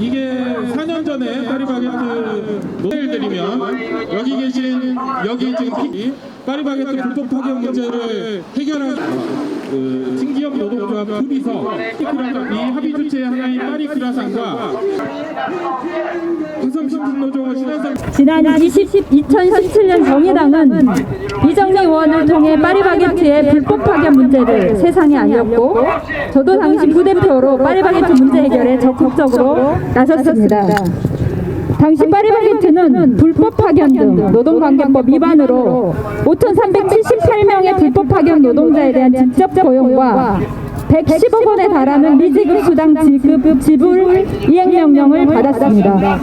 이게 4년 전에 파리바게트 노래를 드리면 여기 지금 파리바게트 불법 파견 문제를 해결한 징기업 노동조합 둘이서 이 합의 주체 하나인 파리크라상과 화성신분노조 신한상 지난 2017년 정의당은 이정미 의원을 통해 파리바게트의 불법 파견 문제를 세상에 알렸고 저도 당시 부대표로 파리바게트 문제 해결에 적극적으로 나섰습니다. 당시 파리바게트는 불법 파견 등 노동관계법 위반으로 5,378명의 불법 파견 노동자에 대한 직접 고용과 110억 원에 달하는 미지급 수당 지불 이행명령을 받았습니다.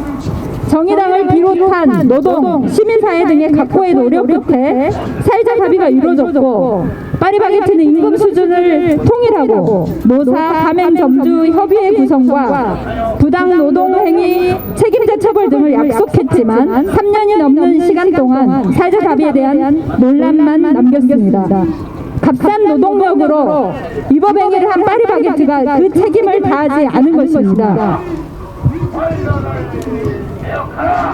정의당을 비롯한 노동, 시민사회 등의 각고의 노력 끝에 사회적 합의가 이루어졌고 파리바게트는 임금 수준을 통일하고 노사, 가맹점주 협의회 구성과 부당 노동행위 책임자 처벌 등을 약속했지만 3년이 넘는 시간 동안 사회적 합의에 대한 논란만 남겼습니다. 값싼 노동력으로 위법행위를 한 파리바게트가 그 책임을 다하지 않은 것입니다.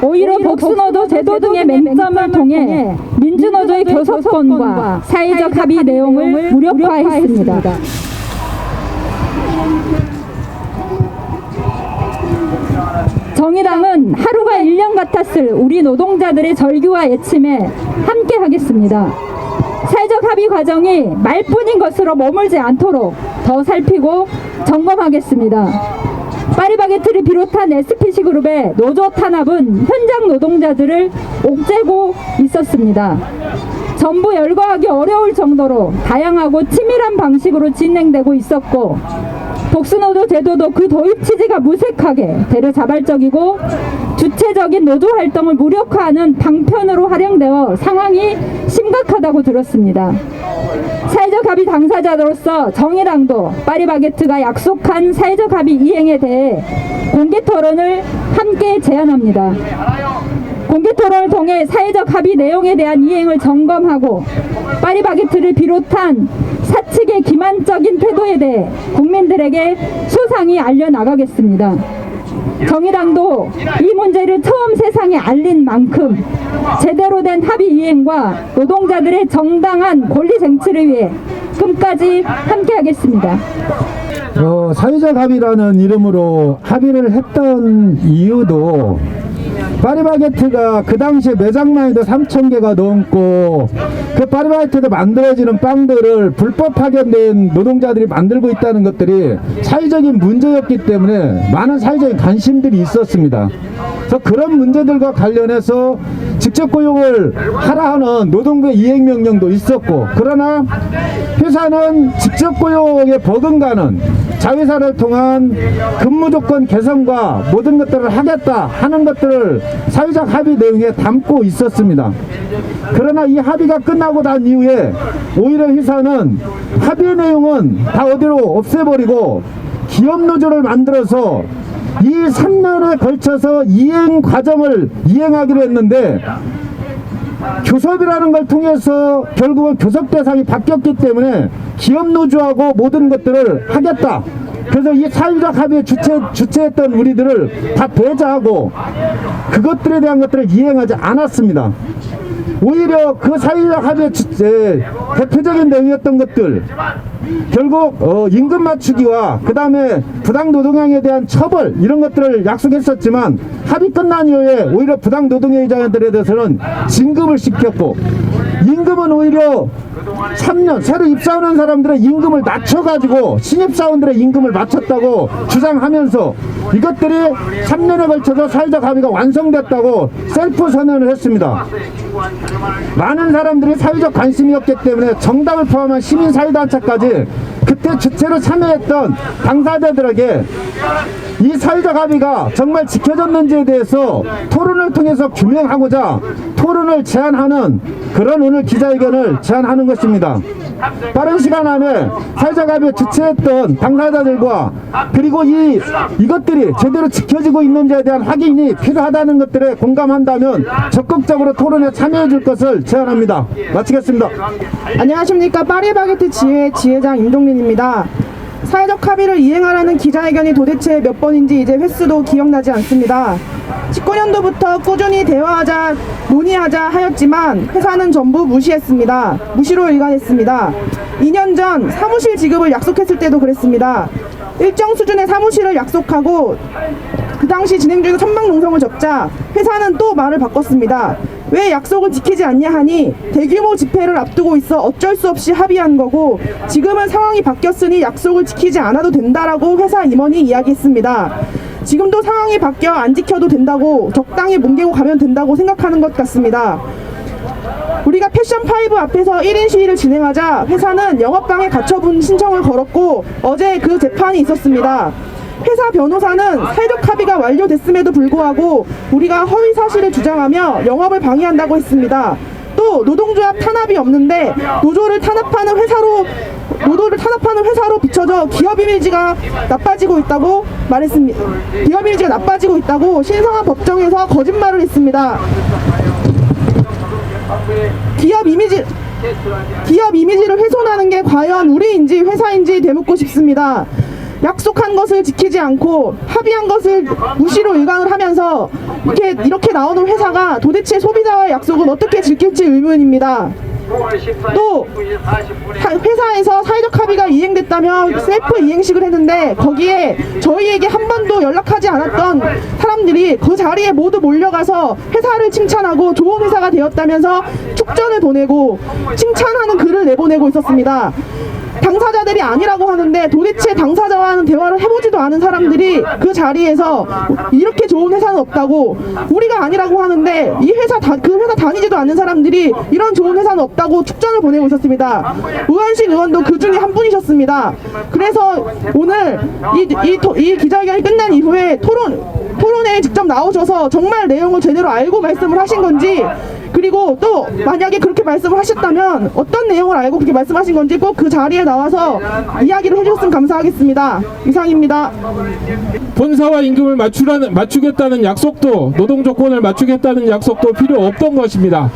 오히려 복수노조 제도 등의 맹점을 통해 민주노조의 교섭권과 사회적 합의 내용을 무력화했습니다. 정의당은 하루가 1년 같았을 우리 노동자들의 절규와 애침에 함께하겠습니다. 사회적 합의 과정이 말뿐인 것으로 머물지 않도록 더 살피고 점검하겠습니다. 파리바게트를 비롯한 SPC그룹의 노조 탄압은 현장 노동자들을 옥죄고 있었습니다. 전부 열거하기 어려울 정도로 다양하고 치밀한 방식으로 진행되고 있었고 복수노조 제도도 그 도입 취지가 무색하게 대려자발적이고 주체적인 노조 활동을 무력화하는 방편으로 활용되어 상황이 심각하다고 들었습니다. 사회적 합의 당사자로서 정의당도 파리바게트가 약속한 사회적 합의 이행에 대해 공개 토론을 함께 제안합니다. 공개 토론을 통해 사회적 합의 내용에 대한 이행을 점검하고 파리바게트를 비롯한 사측의 기만적인 태도에 대해 국민들에게 소상히 알려나가겠습니다. 정의당도 이 문제를 처음 세상에 알린 만큼 제대로 된 합의 이행과 노동자들의 정당한 권리 쟁취를 위해 끝까지 함께하겠습니다. 사회적 합의라는 이름으로 합의를 했던 이유도 파리바게트가 그 당시에 매장만 해도 3,000개가 넘고 그 파리바게트에서 만들어지는 빵들을 불법 파견된 노동자들이 만들고 있다는 것들이 사회적인 문제였기 때문에 많은 사회적인 관심들이 있었습니다. 그래서 그런 문제들과 관련해서 직접 고용을 하라 하는 노동부의 이행명령도 있었고 그러나 회사는 직접 고용에 버금가는 자회사를 통한 근무조건 개선과 모든 것들을 하겠다 하는 것들을 사회적 합의 내용에 담고 있었습니다. 그러나 이 합의가 끝나고 난 이후에 오히려 회사는 합의 내용은 다 어디로 없애버리고 기업노조를 만들어서 이 3년에 걸쳐서 이행 과정을 이행하기로 했는데 교섭이라는 걸 통해서 결국은 교섭 대상이 바뀌었기 때문에 기업노조하고 모든 것들을 하겠다. 그래서 이 사회적 합의에 주체했던 우리들을 다 배제하고 그것들에 대한 것들을 이행하지 않았습니다. 오히려 그 사회적 합의의 대표적인 내용이었던 것들 결국 임금 맞추기와 그 다음에 부당 노동행위에 대한 처벌 이런 것들을 약속했었지만 합의 끝난 이후에 오히려 부당 노동행위자들에 대해서는 진급을 시켰고 임금은 오히려 3년 새로 입사하는 사람들의 임금을 낮춰가지고 신입사원들의 임금을 맞췄다고 주장하면서 이것들이 3년에 걸쳐서 사회적 합의가 완성됐다고 셀프 선언을 했습니다. 많은 사람들이 사회적 관심이었기 때문에 정당을 포함한 시민사회단체까지 그때 주체로 참여했던 당사자들에게 이 사회적 합의가 정말 지켜졌는지에 대해서 토론을 통해서 규명하고자 토론을 제안하는 그런 오늘 기자회견을 제안하는 것입니다. 빠른 시간 안에 사회적 합의에 주체했던 당사자들과 그리고 이것들이 제대로 지켜지고 있는지에 대한 확인이 필요하다는 것들에 공감한다면 적극적으로 토론에 참여해 줄 것을 제안합니다. 마치겠습니다. 안녕하십니까. 파리바게트 지회장 임동민입니다. 사회적 합의를 이행하라는 기자회견이 도대체 몇 번인지 이제 횟수도 기억나지 않습니다. 19년도부터 꾸준히 대화하자, 논의하자 하였지만 회사는 전부 무시했습니다. 무시로 일관했습니다. 2년 전 사무실 지급을 약속했을 때도 그랬습니다. 일정 수준의 사무실을 약속하고 그 당시 진행 중인 선박 농성을 접자 회사는 또 말을 바꿨습니다. 왜 약속을 지키지 않냐 하니 대규모 집회를 앞두고 있어 어쩔 수 없이 합의한 거고 지금은 상황이 바뀌었으니 약속을 지키지 않아도 된다라고 회사 임원이 이야기했습니다. 지금도 상황이 바뀌어 안 지켜도 된다고 적당히 뭉개고 가면 된다고 생각하는 것 같습니다. 우리가 패션5 앞에서 1인 시위를 진행하자 회사는 영업방해 가처분 신청을 걸었고 어제 그 재판이 있었습니다. 회사 변호사는 사회적 합의가 완료됐음에도 불구하고 우리가 허위 사실을 주장하며 영업을 방해한다고 했습니다. 또 노동조합 탄압이 없는데 노조를 탄압하는 회사로 비춰져 기업 이미지가 나빠지고 있다고 말했습니다. 기업 이미지가 나빠지고 있다고 신성한 법정에서 거짓말을 했습니다. 기업 이미지를 훼손하는 게 과연 우리인지 회사인지 되묻고 싶습니다. 약속한 것을 지키지 않고 합의한 것을 무시로 일관을 하면서 이렇게 나오는 회사가 도대체 소비자와의 약속은 어떻게 지킬지 의문입니다. 또 회사에서 사회적 합의가 이행됐다며 셀프 이행식을 했는데 거기에 저희에게 한 번도 연락하지 않았던 사람들이 그 자리에 모두 몰려가서 회사를 칭찬하고 좋은 회사가 되었다면서 축전을 보내고 칭찬하는 글을 내보내고 있었습니다. 당사자들이 아니라고 하는데 도대체 당사자와는 대화를 해보지도 않은 사람들이 그 자리에서 이렇게 좋은 회사는 없다고, 우리가 아니라고 하는데 그 회사 다니지도 않는 사람들이 이런 좋은 회사는 없다고 축전을 보내고 있었습니다. 우한식 의원도 그 중에 한 분이셨습니다. 그래서 오늘 이 기자회견이 끝난 이후에 토론회에 직접 나오셔서 정말 내용을 제대로 알고 말씀을 하신 건지, 그리고 또 만약에 그렇게 말씀을 하셨다면 어떤 내용을 알고 그렇게 말씀하신 건지 꼭 그 자리에 나와서 이야기를 해주셨으면 감사하겠습니다. 이상입니다. 본사와 임금을 맞추겠다는 약속도, 노동 조건을 맞추겠다는 약속도 필요 없던 것입니다.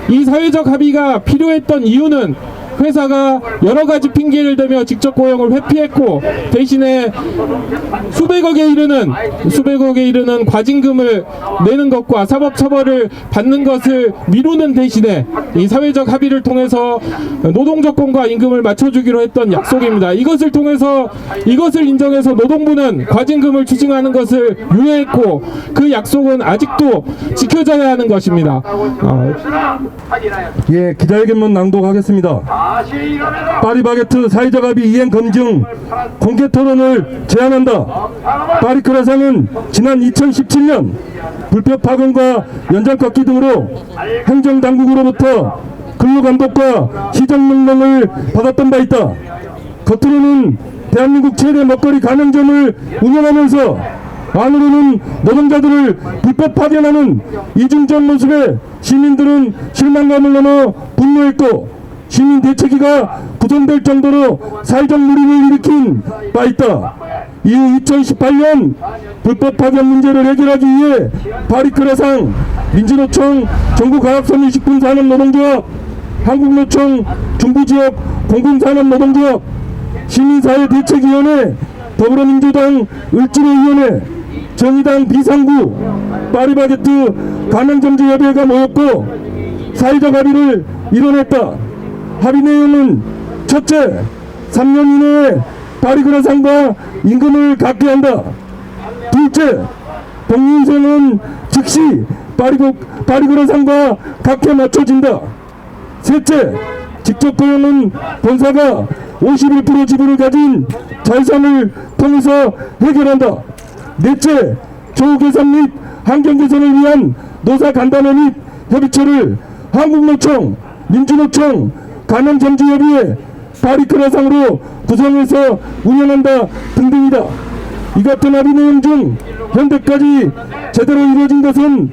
이 사회적 합의가 필요했던 이유는 회사가 여러 가지 핑계를 대며 직접 고용을 회피했고 대신에 수백억에 이르는 과징금을 내는 것과 사법처벌을 받는 것을 미루는 대신에 이 사회적 합의를 통해서 노동조건과 임금을 맞춰주기로 했던 약속입니다. 이것을 인정해서 노동부는 과징금을 추징하는 것을 유예했고 그 약속은 아직도 지켜져야 하는 것입니다. 예, 기자회견문 낭독하겠습니다. 파리바게트 사회적 합의 이행 검증 공개 토론을 제안한다. 파리크라상은 지난 2017년 불법 파견과 연장 깎기 등으로 행정당국으로부터 근로감독과 시정명령을 받았던 바 있다. 겉으로는 대한민국 최대 먹거리 가맹점을 운영하면서 안으로는 노동자들을 불법 파견하는 이중적 모습에 시민들은 실망감을 넘어 분노했고 시민 대책위가 구성될 정도로 사회적 물의를 일으킨 바 있다. 이후 2018년 불법 파견 문제를 해결하기 위해 파리크라상, 민주노총, 전국화학섬유식품산업노동조합, 한국노총, 중부지역 공공산업노동조합, 시민사회대책위원회, 더불어민주당 을지로위원회, 정의당 비상구, 파리바게트 가맹점주협의회가 모였고 사회적 합의를 이뤄냈다. 합의 내용은 첫째, 3년 이내에 파리크라상과 임금을 갖게 한다. 둘째, 복리인생은 즉시 파리크라상과 갖게 맞춰진다. 셋째, 직접 고용은 본사가 51% 지분을 가진 자회사를 통해서 해결한다. 넷째, 조후 개선 및 환경 개선을 위한 노사 간담회 및 협의체를 한국노총, 민주노총, 가맹점주협의회, 파리크라상으로 구성해서 운영한다 등등이다. 이 같은 합의 내용 중 현재까지 제대로 이루어진 것은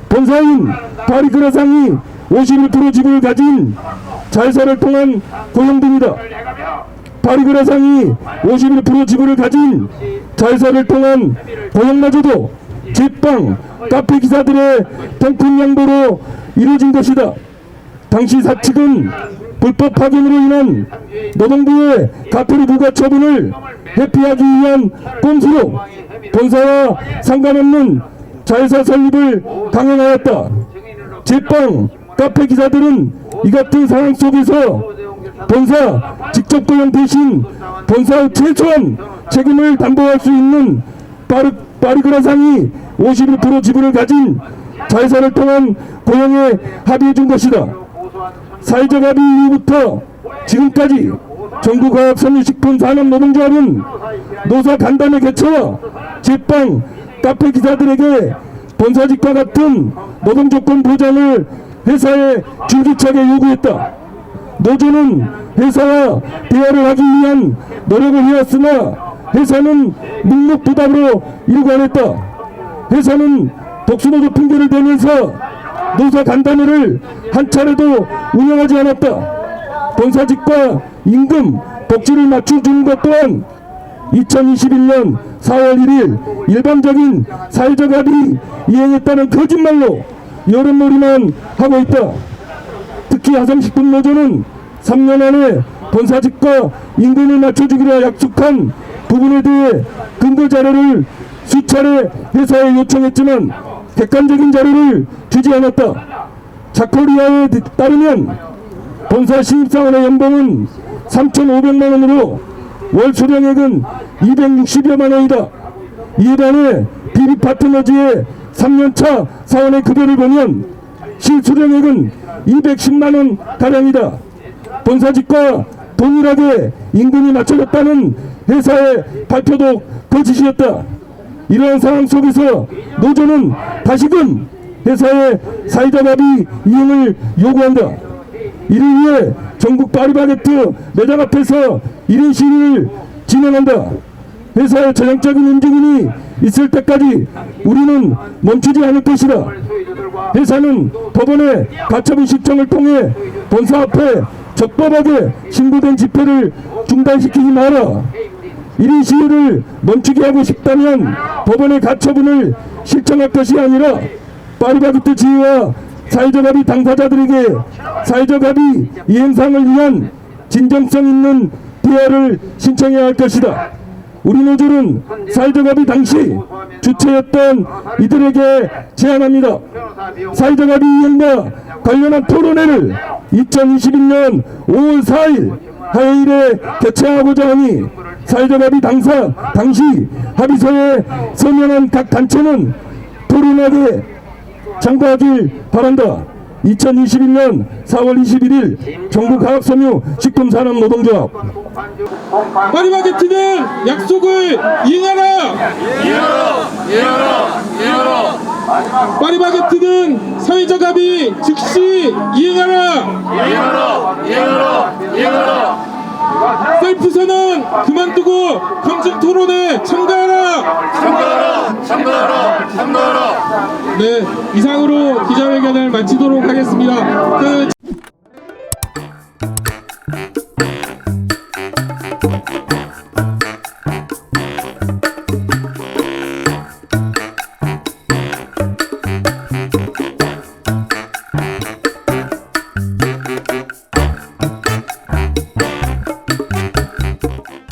본사인 파리크라상이 51% 지분을 가진 자회사를 통한 고용 등이다. 파리크라상이 51% 지분을 가진 자회사를 통한 고용마저도 제빵, 카페 기사들의 통큰 양보로 이루어진 것이다. 당시 사측은 불법 파견으로 인한 노동부의 가토리 부과 처분을 회피하기 위한 꼼수로 본사와 상관없는 자회사 설립을 강행하였다. 제빵, 카페 기사들은 이 같은 상황 속에서 본사 직접 고용 대신 본사의 최소한 책임을 담보할 수 있는 파리그라상이 51% 지분을 가진 자회사를 통한 고용에 합의해 준 것이다. 사회적 합의 이후부터 지금까지 전국화학섬유식품산업노동조합은 노사 간담회 개최와 제빵, 카페 기사들에게 본사직과 같은 노동조건 보장을 회사에 줄기차게 요구했다. 노조는 회사와 대화를 하기 위한 노력을 해왔으나 회사는 묵묵부답으로 일관했다. 회사는 독수노조 핑계를 대면서 노사 간담회를 한 차례도 운영하지 않았다. 본사직과 임금, 복지를 맞춰주는 것 또한 2021년 4월 1일 일방적인 사회적 합의 이행했다는 거짓말로 여론몰이만 하고 있다. 특히 하성식품노조는 3년 안에 본사직과 임금을 맞춰주기로 약속한 부분에 대해 근거 자료를 수차례 회사에 요청했지만 객관적인 자료를 주지 않았다. 자코리아에 따르면 본사 신입사원의 연봉은 3,500만 원으로 월 수령액은 260여만 원이다. 이에 반해 비비파트너즈의 3년차 사원의 급여를 보면 실수령액은 210만 원 가량이다. 본사직과 동일하게 임금이 맞춰졌다는 회사의 발표도 거짓이었다. 이러한 상황 속에서 노조는 다시금 회사의 사회적 합의 이행을 요구한다. 이를 위해 전국 파리바게뜨 매장 앞에서 1인 시위를 진행한다. 회사의 전향적인 움직임이 있을 때까지 우리는 멈추지 않을 것이다. 회사는 법원의 가처분 신청을 통해 본사 앞에 적법하게 신고된 집회를 중단시키지 마라. 1인 시위를 멈추게 하고 싶다면 법원의 가처분을 실천할 것이 아니라 파리바게뜨 지휘와 사회적 합의 당사자들에게 사회적 합의 이행상을 위한 진정성 있는 대화를 신청해야 할 것이다. 우리 노조는 사회적 합의 당시 주체였던 이들에게 제안합니다. 사회적 합의 이행과 관련한 토론회를 2021년 5월 4일 화요일에 개최하고자 하니 사회적 합의 당시 합의서에 서명한 각 단체는 토론하게 참가하길 바란다. 2021년 4월 21일 전국화학섬유 식품산업노동조합. 파리바게뜨는 약속을 이행하라. 파리바게뜨는 사회적 합의 즉시 이행하라. 셀프선언 그만두고 감정 토론에 참가하라. 네, 이상으로 기자회견을 마치도록 하겠습니다.